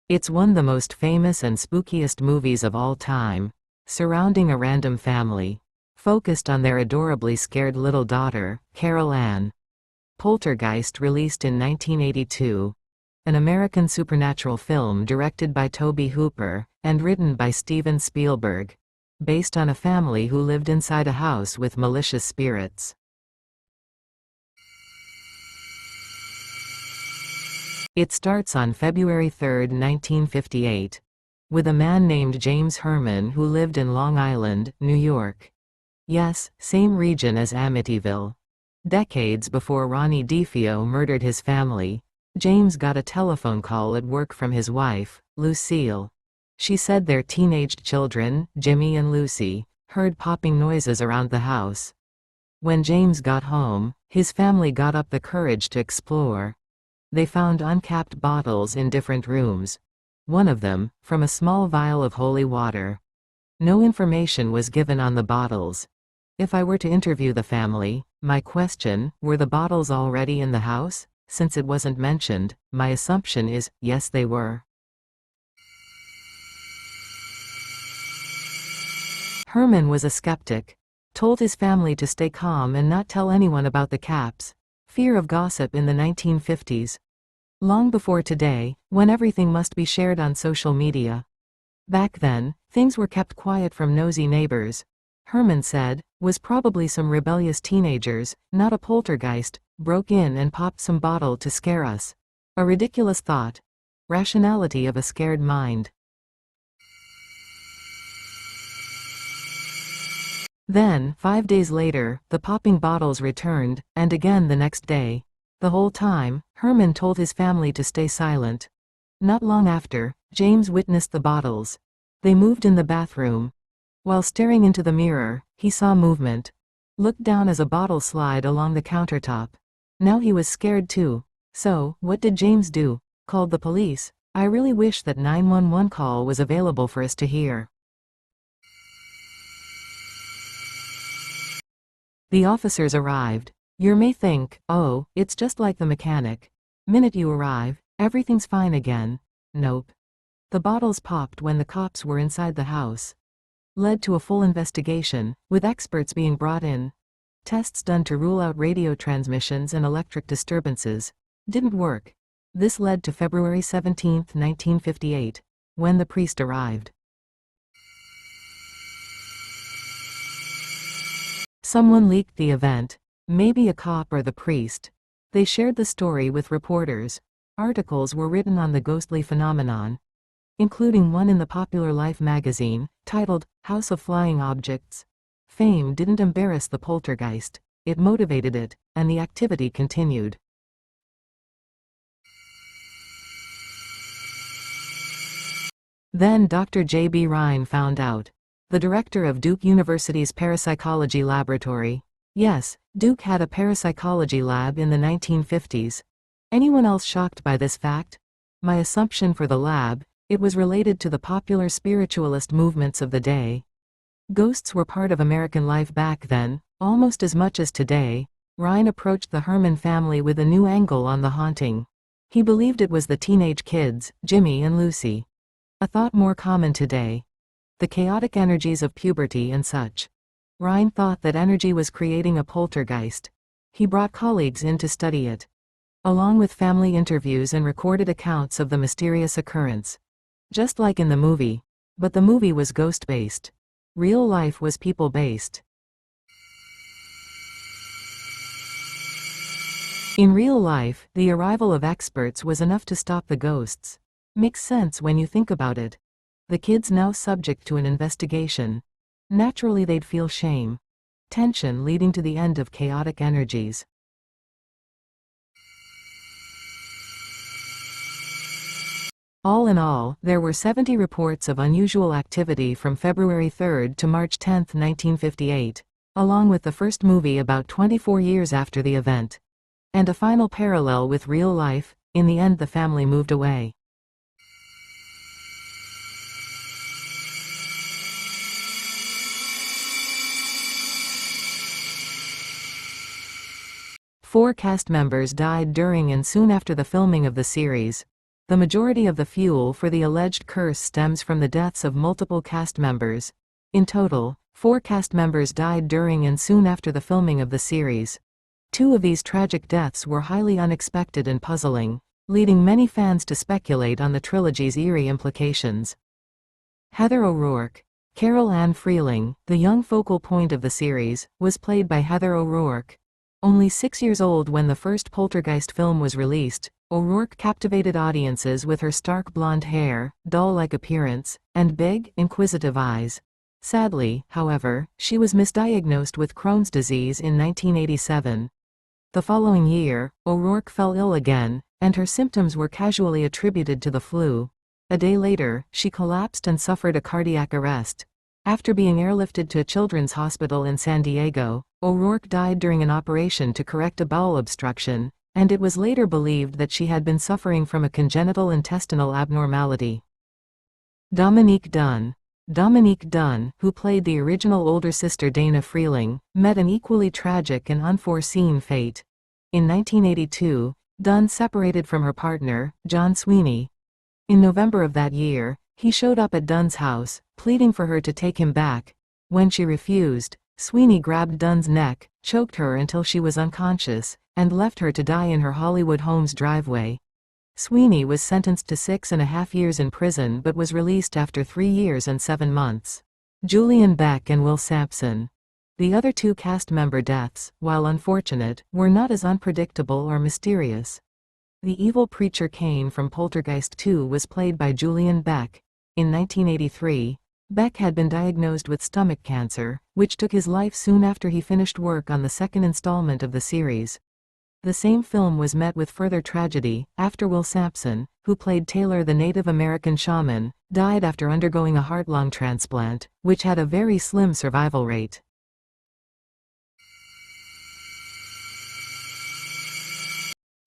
It's one of the most famous and spookiest movies of all time, surrounding a random family, focused on their adorably scared little daughter, Carol Ann. Poltergeist, released in 1982, an American supernatural film directed by Tobe Hooper and written by Steven Spielberg, based on a family who lived inside a house with malicious spirits. It starts on February 3, 1958, with a man named James Herman who lived in Long Island, New York. Yes, same region as Amityville. Decades before Ronnie DeFeo murdered his family, James got a telephone call at work from his wife, Lucille. She said their teenaged children, Jimmy and Lucy, heard popping noises around the house. When James got home, his family got up the courage to explore. They found uncapped bottles in different rooms. One of them, from a small vial of holy water. No information was given on the bottles. If I were to interview the family, my question, were the bottles already in the house? Since it wasn't mentioned, my assumption is, yes they were. Herman was a skeptic. Told his family to stay calm and not tell anyone about the caps. Fear of gossip in the 1950s. Long before today, when everything must be shared on social media. Back then, things were kept quiet from nosy neighbors. Herman said, was probably some rebellious teenagers, not a poltergeist, broke in and popped some bottle to scare us. A ridiculous thought. Rationality of a scared mind. Then, 5 days later, the popping bottles returned, and again the next day. The whole time, Herman told his family to stay silent. Not long after, James witnessed the bottles. They moved in the bathroom. While staring into the mirror, he saw movement. Looked down as a bottle slid along the countertop. Now he was scared too. So, what did James do? Called the police. I really wish that 911 call was available for us to hear. The officers arrived. You may think, oh, it's just like the mechanic. Minute you arrive, everything's fine again. Nope. The bottles popped when the cops were inside the house. Led to a full investigation, with experts being brought in. Tests done to rule out radio transmissions and electric disturbances. Didn't work. This led to February 17, 1958, when the priest arrived. Someone leaked the event, maybe a cop or the priest. They shared the story with reporters. Articles were written on the ghostly phenomenon, including one in the Popular Life magazine, titled, House of Flying Objects. Fame didn't embarrass the poltergeist. It motivated it, and the activity continued. Then Dr. J.B. Rhine found out. The director of Duke University's parapsychology laboratory. Yes, Duke had a parapsychology lab in the 1950s. Anyone else shocked by this fact? My assumption for the lab, it was related to the popular spiritualist movements of the day. Ghosts were part of American life back then, almost as much as today. Rhine approached the Herman family with a new angle on the haunting. He believed it was the teenage kids, Jimmy and Lucy. A thought more common today. The chaotic energies of puberty and such. Rhine thought that energy was creating a poltergeist. He brought colleagues in to study it, along with family interviews and recorded accounts of the mysterious occurrence. Just like in the movie. But the movie was ghost-based. Real life was people-based. In real life, the arrival of experts was enough to stop the ghosts. Makes sense when you think about it. The kids now subject to an investigation. Naturally they'd feel shame. Tension leading to the end of chaotic energies. All in all, there were 70 reports of unusual activity from February 3 to March 10, 1958, along with the first movie about 24 years after the event. And a final parallel with real life. In the end the family moved away. Four cast members died during and soon after the filming of the series. The majority of the fuel for the alleged curse stems from the deaths of multiple cast members. In total, 4 cast members died during and soon after the filming of the series. 2 of these tragic deaths were highly unexpected and puzzling, leading many fans to speculate on the trilogy's eerie implications. Heather O'Rourke. Carol Ann Freeling, the young focal point of the series, was played by Heather O'Rourke. Only 6 years old when the first Poltergeist film was released, O'Rourke captivated audiences with her stark blonde hair, doll-like appearance, and big, inquisitive eyes. Sadly, however, she was misdiagnosed with Crohn's disease in 1987. The following year, O'Rourke fell ill again, and her symptoms were casually attributed to the flu. A day later, she collapsed and suffered a cardiac arrest. After being airlifted to a children's hospital in San Diego, O'Rourke died during an operation to correct a bowel obstruction, and it was later believed that she had been suffering from a congenital intestinal abnormality. Dominique Dunne. Dominique Dunne, who played the original older sister Dana Freeling, met an equally tragic and unforeseen fate. In 1982, Dunne separated from her partner, John Sweeney. In November of that year, he showed up at Dunne's house, pleading for her to take him back. When she refused, Sweeney grabbed Dunne's neck, choked her until she was unconscious, and left her to die in her Hollywood home's driveway. Sweeney was sentenced to 6.5 years in prison but was released after 3 years and 7 months. Julian Beck and Will Sampson. The other 2 cast member deaths, while unfortunate, were not as unpredictable or mysterious. The evil preacher Cain from Poltergeist 2 was played by Julian Beck. In 1983, Beck had been diagnosed with stomach cancer, which took his life soon after he finished work on the second installment of the series. The same film was met with further tragedy, after Will Sampson, who played Taylor the Native American shaman, died after undergoing a heart-lung transplant, which had a very slim survival rate.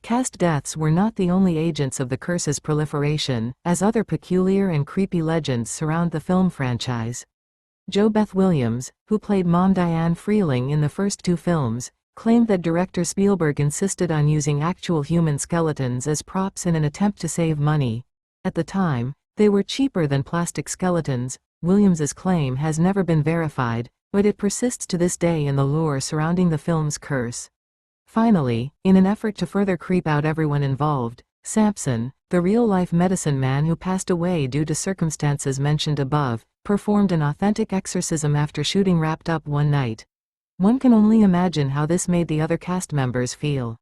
Cast deaths were not the only agents of the curse's proliferation, as other peculiar and creepy legends surround the film franchise. Jo Beth Williams, who played Mom Diane Freeling in the first 2 films, claimed that director Spielberg insisted on using actual human skeletons as props in an attempt to save money. At the time, they were cheaper than plastic skeletons. Williams's claim has never been verified, but it persists to this day in the lore surrounding the film's curse. Finally, in an effort to further creep out everyone involved, Sampson, the real-life medicine man who passed away due to circumstances mentioned above, performed an authentic exorcism after shooting wrapped up one night. One can only imagine how this made the other cast members feel.